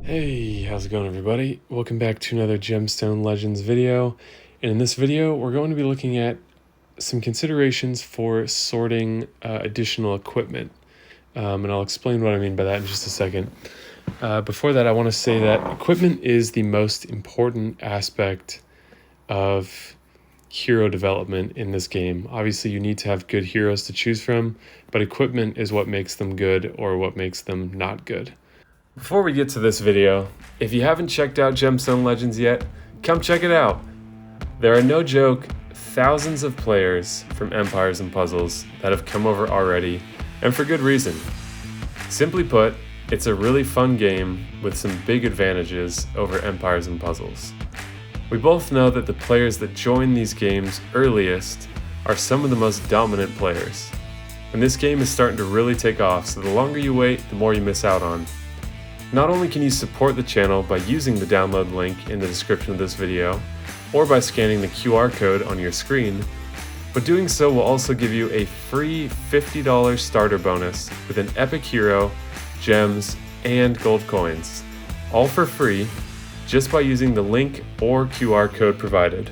Hey, how's it going everybody? Welcome back to another Gemstone Legends video. And in this video, we're going to be looking at some considerations for sorting additional equipment. And I'll explain what I mean by that in just a second. Before that, I want to say that equipment is the most important aspect of hero development in this game. Obviously, you need to have good heroes to choose from, but equipment is what makes them good or what makes them not good. Before we get to this video, if you haven't checked out Gemstone Legends yet, come check it out. There are no joke thousands of players from Empires and Puzzles that have come over already, and for good reason. Simply put, it's a really fun game with some big advantages over Empires and Puzzles. We both know that the players that join these games earliest are some of the most dominant players. And this game is starting to really take off, so the longer you wait, the more you miss out on. Not only can you support the channel by using the download link in the description of this video, or by scanning the QR code on your screen, but doing so will also give you a free $50 starter bonus with an epic hero, gems, and gold coins, all for free, just by using the link or QR code provided.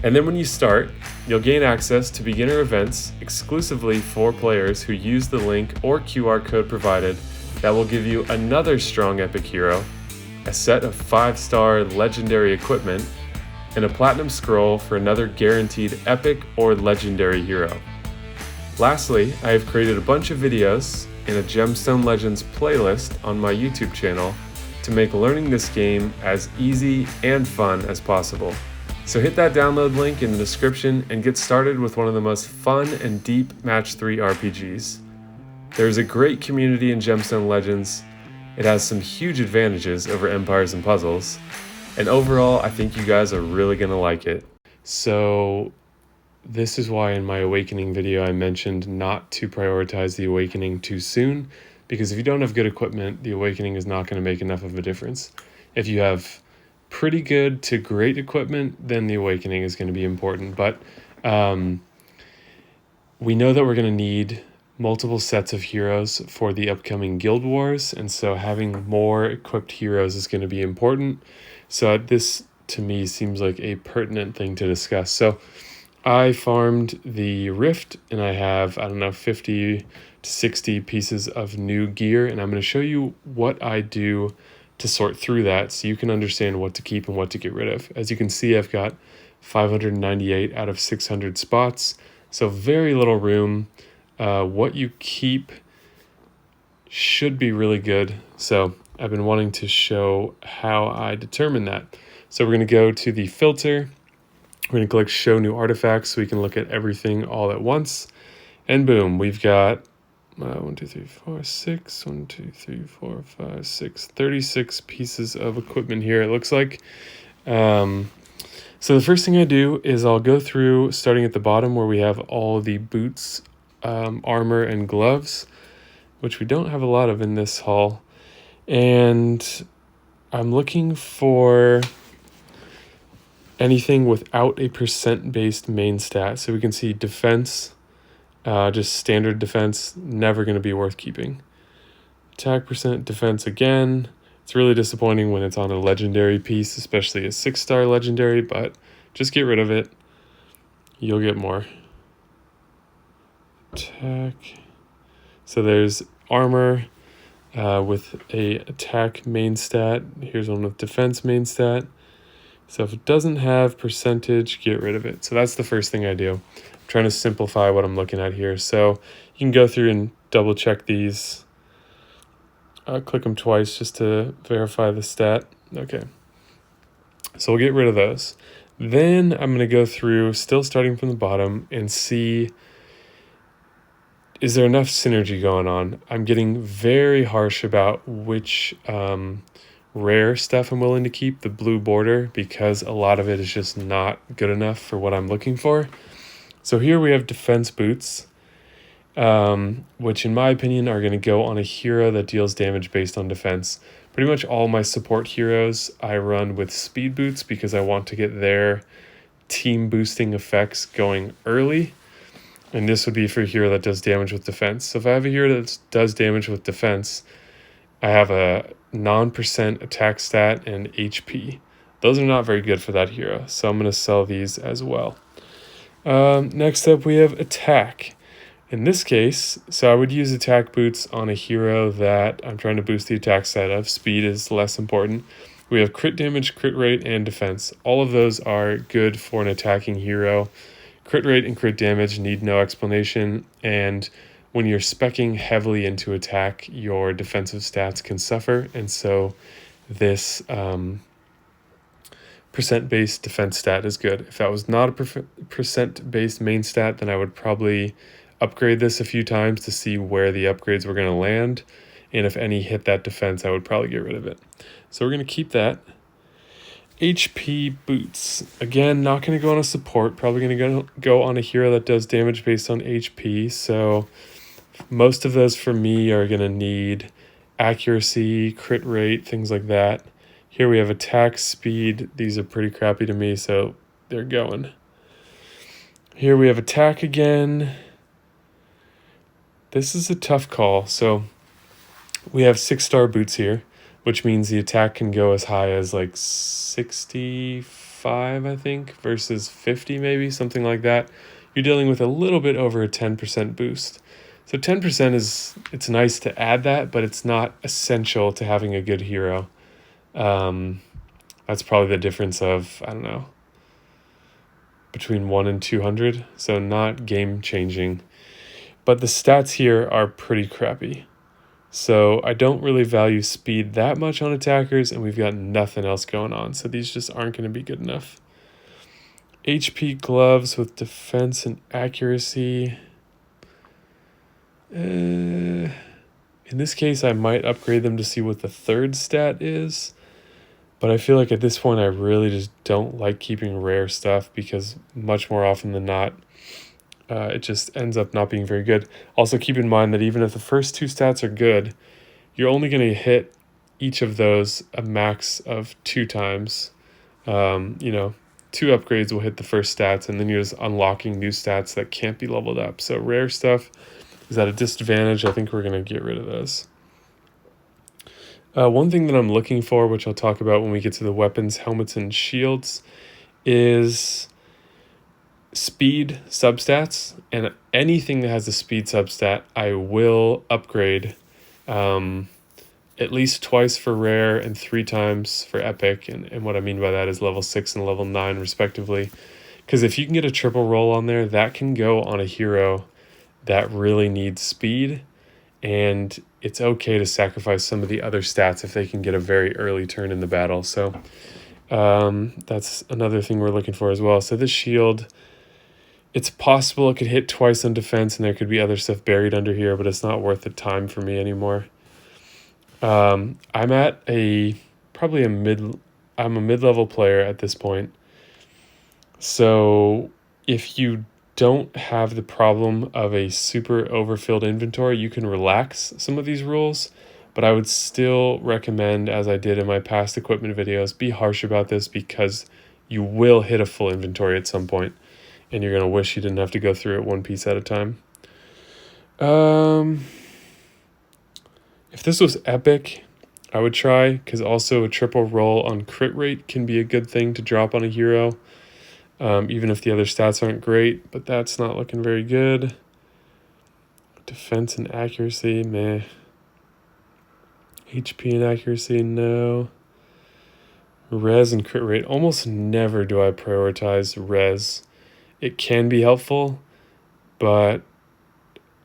And then when you start, you'll gain access to beginner events exclusively for players who use the link or QR code provided that will give you another strong epic hero, a set of 5-star legendary equipment, and a platinum scroll for another guaranteed epic or legendary hero. Lastly, I have created a bunch of videos in a Gemstone Legends playlist on my YouTube channel to make learning this game as easy and fun as possible. So hit that download link in the description and get started with one of the most fun and deep Match 3 RPGs. There's a great community in Gemstone Legends. It has some huge advantages over Empires and Puzzles, and overall I think you guys are really going to like it. So this is why in my Awakening video I mentioned not to prioritize the Awakening too soon, because if you don't have good equipment, the Awakening is not going to make enough of a difference. If you have pretty good to great equipment, then the Awakening is going to be important, but we know that we're going to need multiple sets of heroes for the upcoming Guild Wars, and so having more equipped heroes is going to be important. So this, to me, seems like a pertinent thing to discuss. So I farmed the Rift, and I have, 50 to 60 pieces of new gear, and I'm going to show you what I do to sort through that so you can understand what to keep and what to get rid of. As you can see, I've got 598 out of 600 spots, so very little room. What you keep should be really good. So I've been wanting to show how I determine that. So we're going to go to the filter. We're going to click show new artifacts so we can look at everything all at once. And boom, we've got 36 pieces of equipment here, it looks like. So the first thing I do is I'll go through starting at the bottom where we have all the boots, armor, and gloves, which we don't have a lot of in this haul, and I'm looking for anything without a percent-based main stat. So we can see defense, just standard defense, never going to be worth keeping. Attack percent, defense again. It's really disappointing when it's on a legendary piece, especially a 6-star legendary, but just get rid of it. You'll get more. Attack. So there's armor with a attack main stat. Here's one with defense main stat. So if it doesn't have percentage, get rid of it. So that's the first thing I do. I'm trying to simplify what I'm looking at here. So you can go through and double check these. Click them twice just to verify the stat. Okay. So we'll get rid of those. Then I'm going to go through, still starting from the bottom, and see, is there enough synergy going on? I'm getting very harsh about which rare stuff I'm willing to keep, the blue border, because a lot of it is just not good enough for what I'm looking for. So here we have defense boots, which in my opinion are going to go on a hero that deals damage based on defense. Pretty much all my support heroes I run with speed boots because I want to get their team boosting effects going early. And this would be for a hero that does damage with defense. So if I have a hero that does damage with defense, I have a non-percent attack stat and HP. Those are not very good for that hero, so I'm going to sell these as well. Next up, we have attack. In this case, so I would use attack boots on a hero that I'm trying to boost the attack stat of. Speed is less important. We have crit damage, crit rate, and defense. All of those are good for an attacking hero. Crit rate and crit damage need no explanation, and when you're speccing heavily into attack, your defensive stats can suffer, and so this percent-based defense stat is good. If that was not a percent-based main stat, then I would probably upgrade this a few times to see where the upgrades were going to land, and if any hit that defense, I would probably get rid of it. So we're going to keep that. HP boots. Again, not going to go on a support, probably going to go on a hero that does damage based on HP, so most of those for me are going to need accuracy, crit rate, things like that. Here we have attack, speed. These are pretty crappy to me, so they're going. Here we have attack again. This is a tough call. So we have 6-star boots here, which means the attack can go as high as like 65, I think, versus 50 maybe, something like that. You're dealing with a little bit over a 10% boost. So 10% it's nice to add that, but it's not essential to having a good hero. That's probably the difference of, I don't know, between 1 and 200. So not game changing. But the stats here are pretty crappy. So I don't really value speed that much on attackers, and we've got nothing else going on. So these just aren't going to be good enough. HP gloves with defense and accuracy. In this case, I might upgrade them to see what the third stat is. But I feel like at this point, I really just don't like keeping rare stuff because much more often than not, it just ends up not being very good. Also, keep in mind that even if the first 2 stats are good, you're only going to hit each of those a max of 2 times. 2 upgrades will hit the first stats, and then you're just unlocking new stats that can't be leveled up. So rare stuff is at a disadvantage. I think we're going to get rid of those. One thing that I'm looking for, which I'll talk about when we get to the weapons, helmets, and shields, is speed substats. And anything that has a speed substat, I will upgrade at least twice for rare and 3 times for epic. And what I mean by that is level 6 and level 9 respectively. Because if you can get a triple roll on there, that can go on a hero that really needs speed. And it's okay to sacrifice some of the other stats if they can get a very early turn in the battle. So that's another thing we're looking for as well. So this shield, it's possible it could hit twice on defense, and there could be other stuff buried under here, but it's not worth the time for me anymore. I'm at I'm a mid-level player at this point. So if you don't have the problem of a super overfilled inventory, you can relax some of these rules, but I would still recommend, as I did in my past equipment videos, be harsh about this because you will hit a full inventory at some point, and you're going to wish you didn't have to go through it one piece at a time. If this was epic, I would try, because also a triple roll on crit rate can be a good thing to drop on a hero. Even if the other stats aren't great, but that's not looking very good. Defense and accuracy, meh. HP and accuracy, no. Res and crit rate, almost never do I prioritize res. It can be helpful, but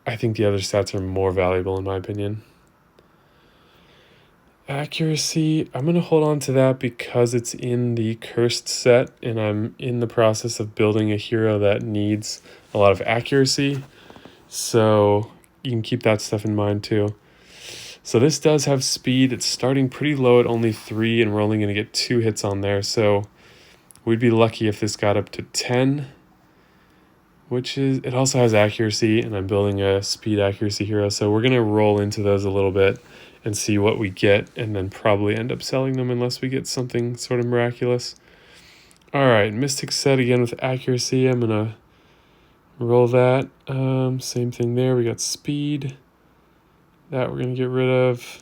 I think the other stats are more valuable in my opinion. Accuracy, I'm going to hold on to that because it's in the cursed set, and I'm in the process of building a hero that needs a lot of accuracy. So you can keep that stuff in mind too. So this does have speed. It's starting pretty low at only 3, and we're only going to get 2 hits on there. So we'd be lucky if this got up to 10, which is, it also has accuracy, and I'm building a speed accuracy hero. So we're going to roll into those a little bit and see what we get, and then probably end up selling them unless we get something sort of miraculous. All right, Mystic set again with accuracy. I'm going to roll that. Same thing there. We got speed. That we're going to get rid of.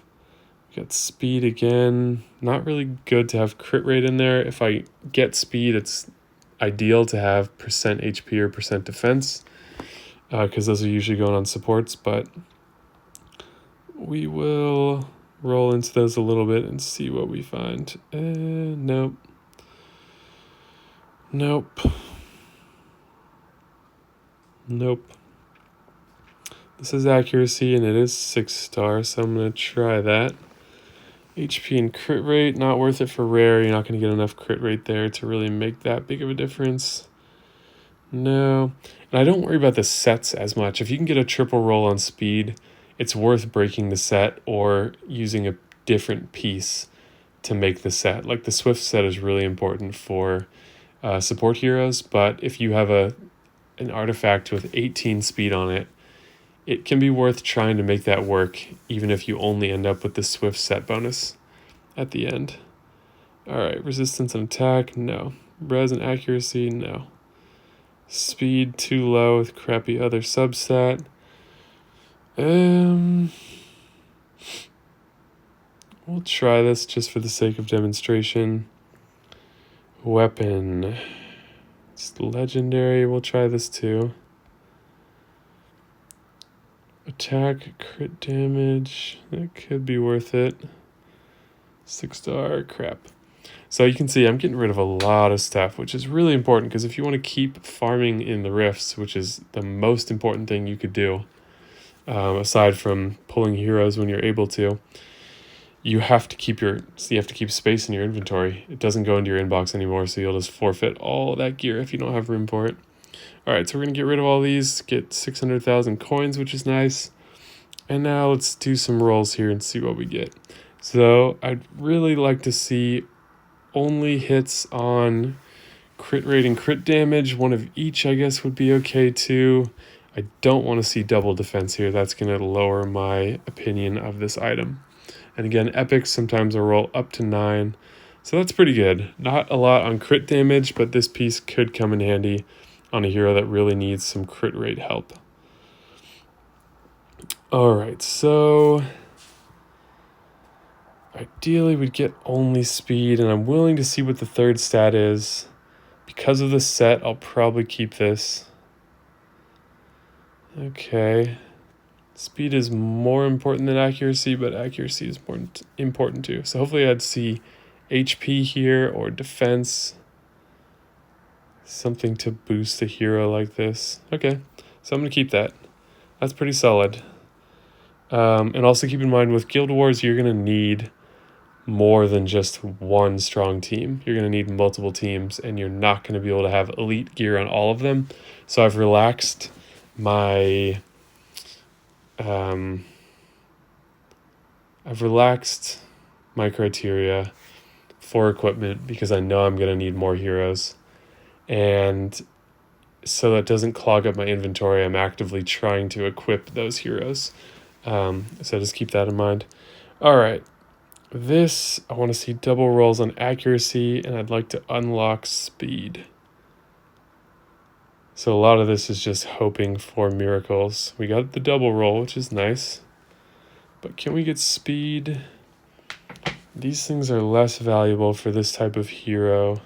Got speed again. Not really good to have crit rate in there. If I get speed, it's ideal to have percent HP or percent defense, because those are usually going on supports, but we will roll into those a little bit and see what we find. Nope. Nope. Nope. This is accuracy and it is 6-star, so I'm going to try that. HP and crit rate, not worth it for rare. You're not going to get enough crit rate there to really make that big of a difference. No. And I don't worry about the sets as much. If you can get a triple roll on speed, it's worth breaking the set or using a different piece to make the set. Like the Swift set is really important for support heroes, but if you have an artifact with 18 speed on it, it can be worth trying to make that work, even if you only end up with the Swift set bonus at the end. Alright, resistance and attack, no. Res and accuracy, no. Speed, too low with crappy other substat. We'll try this just for the sake of demonstration. Weapon. It's legendary, we'll try this too. Attack, crit damage, that could be worth it. 6-star, crap. So you can see I'm getting rid of a lot of stuff, which is really important because if you want to keep farming in the rifts, which is the most important thing you could do, aside from pulling heroes when you're able to, you have to keep space in your inventory. It doesn't go into your inbox anymore, so you'll just forfeit all that gear if you don't have room for it. Alright, so we're going to get rid of all these, get 600,000 coins, which is nice. And now let's do some rolls here and see what we get. So I'd really like to see only hits on crit rate and crit damage. One of each, I guess, would be okay too. I don't want to see double defense here. That's going to lower my opinion of this item. And again, epics sometimes will roll up to 9. So that's pretty good. Not a lot on crit damage, but this piece could come in handy on a hero that really needs some crit rate help. Alright, so ideally we'd get only speed, and I'm willing to see what the third stat is. Because of the set, I'll probably keep this. Okay. Speed is more important than accuracy, but accuracy is more important too. So hopefully I'd see HP here or defense. Something to boost a hero like this. Okay, so I'm going to keep that. That's pretty solid. And also keep in mind, with Guild Wars, you're going to need more than just one strong team. You're going to need multiple teams, and you're not going to be able to have elite gear on all of them. So I've relaxed my... criteria for equipment because I know I'm going to need more heroes. And so that doesn't clog up my inventory, I'm actively trying to equip those heroes. So just keep that in mind. All right. This, I want to see double rolls on accuracy, and I'd like to unlock speed. So a lot of this is just hoping for miracles. We got the double roll, which is nice. But can we get speed? These things are less valuable for this type of hero.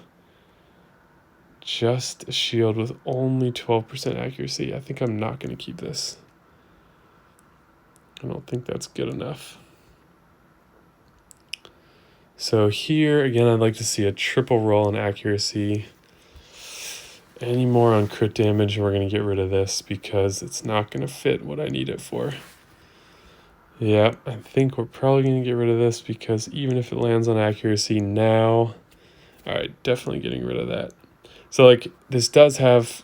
Just a shield with only 12% accuracy. I think I'm not going to keep this. I don't think that's good enough. So here, again, I'd like to see a triple roll in accuracy. Any more on crit damage, we're going to get rid of this because it's not going to fit what I need it for. Yeah, I think we're probably going to get rid of this because even if it lands on accuracy now... Alright, definitely getting rid of that. So, like, this does have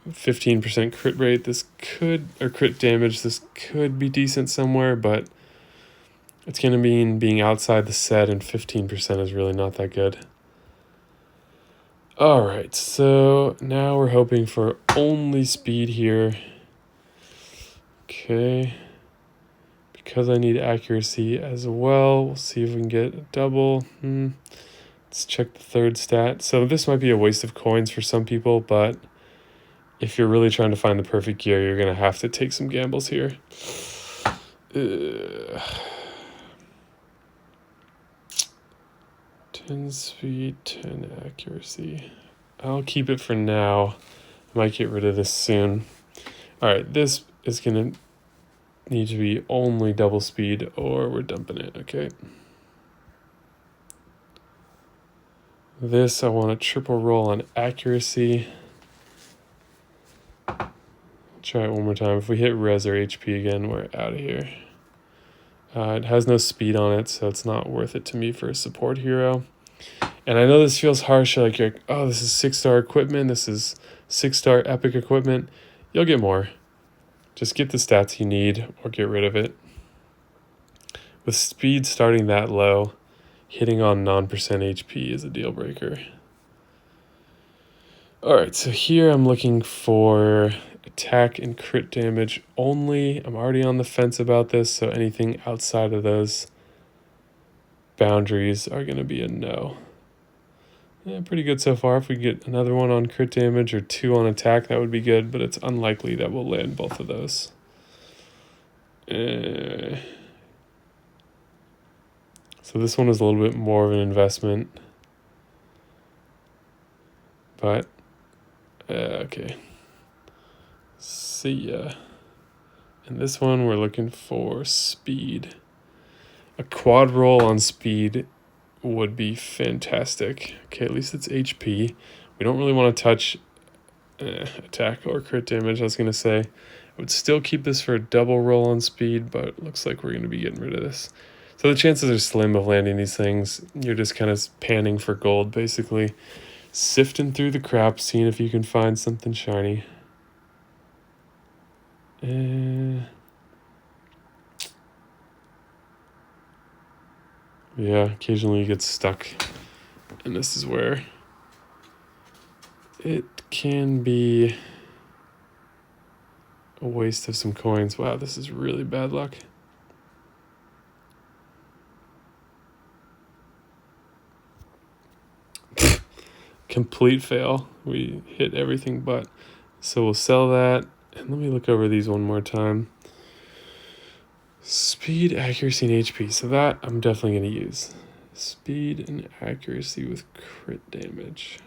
15% crit rate. This could, or crit damage, this could be decent somewhere, but it's going to mean being outside the set, and 15% is really not that good. Alright, so now we're hoping for only speed here. Okay. Because I need accuracy as well, we'll see if we can get a double. Let's check the third stat. So this might be a waste of coins for some people, but if you're really trying to find the perfect gear, you're going to have to take some gambles here. 10 speed, 10 accuracy. I'll keep it for now. I might get rid of this soon. All right, this is gonna need to be only double speed or we're dumping it, okay? This, I want a triple roll on accuracy. Try it one more time. If we hit res or HP again, we're out of here. It has no speed on it, so it's not worth it to me for a support hero. And I know this feels harsh, like you're like, oh, this is 6-star equipment, this is 6-star epic equipment. You'll get more. Just get the stats you need or get rid of it. With speed starting that low, hitting on non-percent HP is a deal breaker. Alright, so here I'm looking for attack and crit damage only. I'm already on the fence about this, so anything outside of those boundaries are going to be a no. Yeah, pretty good so far. If we get another one on crit damage or 2 on attack, that would be good, but it's unlikely that we'll land both of those. So this one is a little bit more of an investment. But, okay. See ya. And this one, we're looking for speed. A quad roll on speed would be fantastic. Okay, at least it's HP. We don't really want to touch attack or crit damage, I was going to say. I would still keep this for a double roll on speed, but it looks like we're going to be getting rid of this. So the chances are slim of landing these things. You're just kind of panning for gold, basically. Sifting through the crap, seeing if you can find something shiny. Yeah, occasionally you get stuck. And this is where it can be a waste of some coins. Wow, this is really bad luck. Complete fail. We hit everything but. So we'll sell that. And let me look over these one more time. Speed, accuracy, and HP. So that I'm definitely going to use. Speed and accuracy with crit damage.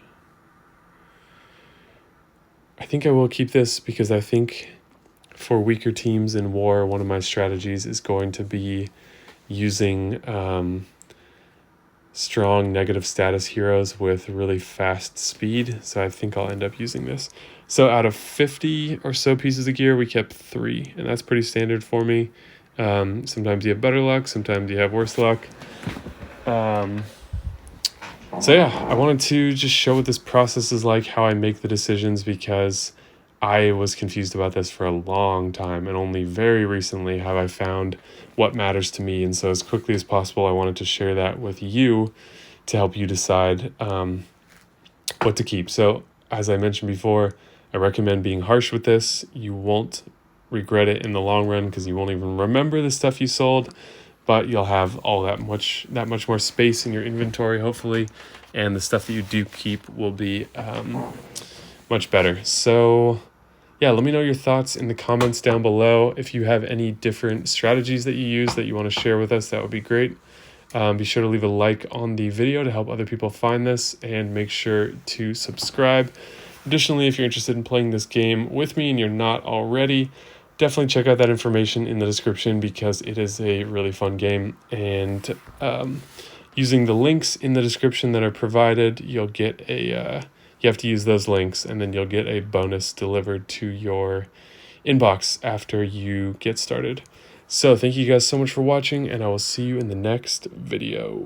I think I will keep this because I think for weaker teams in war, one of my strategies is going to be using strong negative status heroes with really fast speed. So I think I'll end up using this. So out of 50 or so pieces of gear, we kept 3, and that's pretty standard for me. Sometimes you have better luck, sometimes you have worse luck. So yeah, I wanted to just show what this process is like, how I make the decisions, because I was confused about this for a long time, and only very recently have I found what matters to me. And so as quickly as possible, I wanted to share that with you to help you decide what to keep. So as I mentioned before, I recommend being harsh with this. You won't regret it in the long run because you won't even remember the stuff you sold, but you'll have all that much more space in your inventory, hopefully, and the stuff that you do keep will be much better. So yeah, let me know your thoughts in the comments down below. If you have any different strategies that you use that you want to share with us, that would be great. Be sure to leave a like on the video to help other people find this, and make sure to subscribe. Additionally, if you're interested in playing this game with me and you're not already, definitely check out that information in the description because it is a really fun game. And using the links in the description that are provided, you'll get a... you have to use those links, and then you'll get a bonus delivered to your inbox after you get started. So thank you guys so much for watching, and I will see you in the next video.